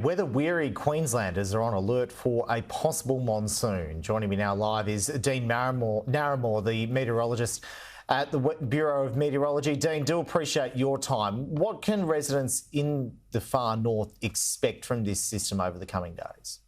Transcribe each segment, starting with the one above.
Weather-weary Queenslanders are on alert for a possible monsoon. Joining me now live is Dean Narramore, the meteorologist at the Bureau of Meteorology. Dean, do appreciate your time. What can residents in the far north expect from this system over the coming days?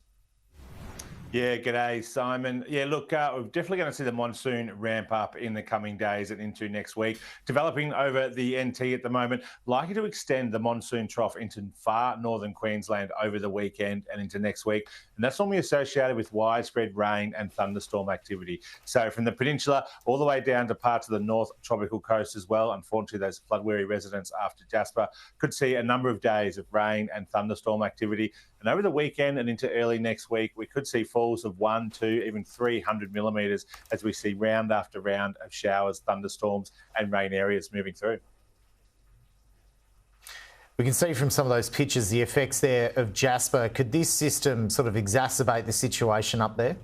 Yeah, g'day, Simon. Yeah, look, we're definitely going to see the monsoon ramp up in the coming days and into next week. Developing over the NT at the moment, likely to extend the monsoon trough into far northern Queensland over the weekend and into next week. And that's normally associated with widespread rain and thunderstorm activity. So from the peninsula all the way down to parts of the north tropical coast as well. Unfortunately, those flood-weary residents after Jasper could see a number of days of rain and thunderstorm activity. And over the weekend and into early next week, we could see falls of 1, 2, even 300 millimetres as we see round after round of showers, thunderstorms and rain areas moving through. We can see from some of those pictures the effects there of Jasper. Could this system sort of exacerbate the situation up there?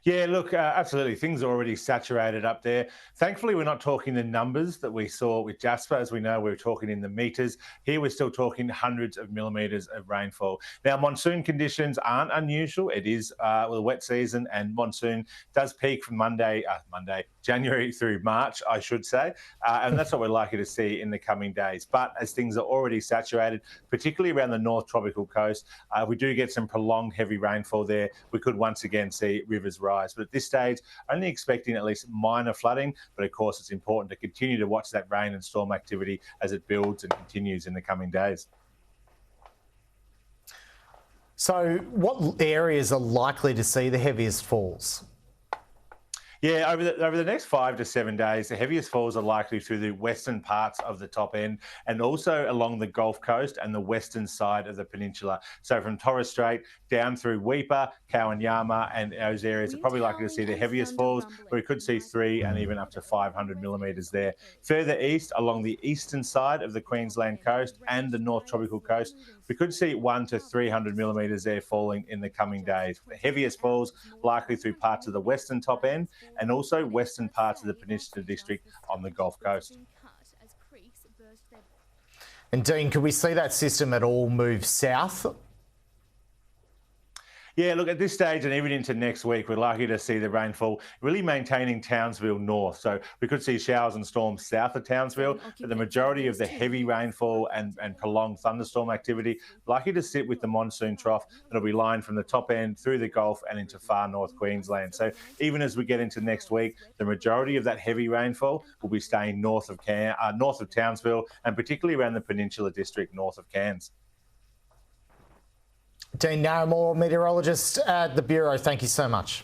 Yeah, look, absolutely. Things are already saturated up there. Thankfully, we're not talking the numbers that we saw with Jasper. As we know, we're talking in the metres. Here, we're still talking hundreds of millimetres of rainfall. Now, monsoon conditions aren't unusual. It is a wet season, and monsoon does peak from January through March, I should say. And that's what we're likely to see in the coming days. But as things are already saturated, particularly around the north tropical coast, if we do get some prolonged heavy rainfall there, we could once again see rivers rise. But at this stage, only expecting at least minor flooding. But of course, it's important to continue to watch that rain and storm activity as it builds and continues in the coming days. So what areas are likely to see the heaviest falls? Yeah, over the next 5 to 7 days, the heaviest falls are likely through the western parts of the top end and also along the Gulf Coast and the western side of the peninsula. So from Torres Strait down through Weipa, Kowanyama and those areas are probably likely to see the heaviest falls, where we could see 3 and even up to 500 millimetres there. Further east, along the eastern side of the Queensland coast and the North Tropical Coast, we could see 1 to 300 millimetres there falling in the coming days. The heaviest falls likely through parts of the western top end and also western parts of the Peninsula District on the Gulf Coast. And Dean, could we see that system at all move south? Yeah, look, at this stage and even into next week, we're likely to see the rainfall really maintaining Townsville north. So we could see showers and storms south of Townsville, but the majority of the heavy rainfall and prolonged thunderstorm activity likely to sit with the monsoon trough that'll be lined from the top end through the Gulf and into far north Queensland. So even as we get into next week, the majority of that heavy rainfall will be staying north of Townsville and particularly around the Peninsula District north of Cairns. Dean Narramore, meteorologist at the Bureau, thank you so much.